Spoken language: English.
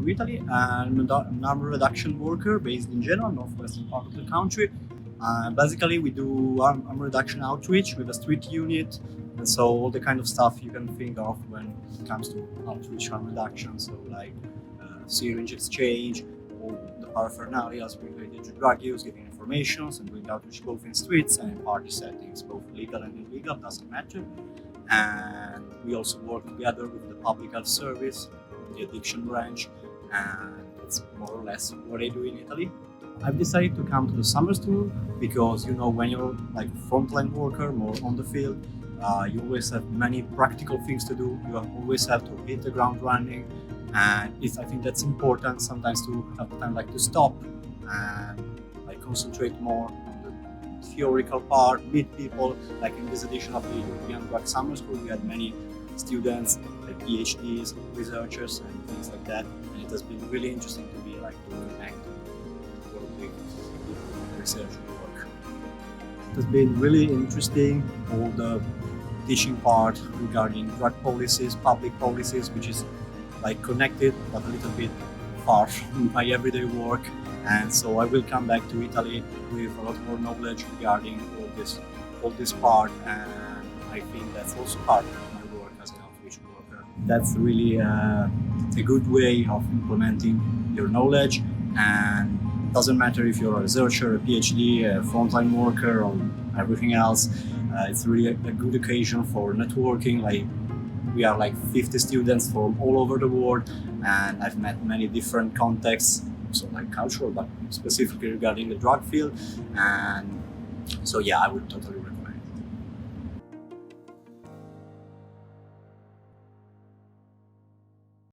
to Italy. I'm an harm reduction worker based in Genoa, northwestern part of the country. Basically, we do harm reduction outreach with a street unit, and so all the kind of stuff you can think of when it comes to outreach harm reduction. So like syringe exchange, all the paraphernalia related to drug use, giving informations and doing outreach both in streets and in party settings, both legal and illegal, doesn't matter. And we also work together with the public health service, the addiction branch, and that's more or less what I do in Italy. I've decided to come to the summer tour because when you're like a frontline worker, more on the field, you always have many practical things to do. You always have to hit the ground running, and I think that's important sometimes to have the time to stop and concentrate more on the theoretical part, meet people. Like in this edition of the European Drug Summer School, we had many students, like PhDs, researchers, and things like that. And it has been really interesting to be to connect and work with people in research work. It has been really interesting, all the teaching part regarding drug policies, public policies, which is connected but a little bit far from my everyday work. And so I will come back to Italy with a lot more knowledge regarding all this part, and I think that's also part of my work as an outreach worker. That's really a good way of implementing your knowledge, and it doesn't matter if you're a researcher, a PhD, a frontline worker, or everything else. It's really a good occasion for networking. We are 50 students from all over the world, and I've met many different contexts, so cultural, but specifically regarding the drug field. And so yeah, I would totally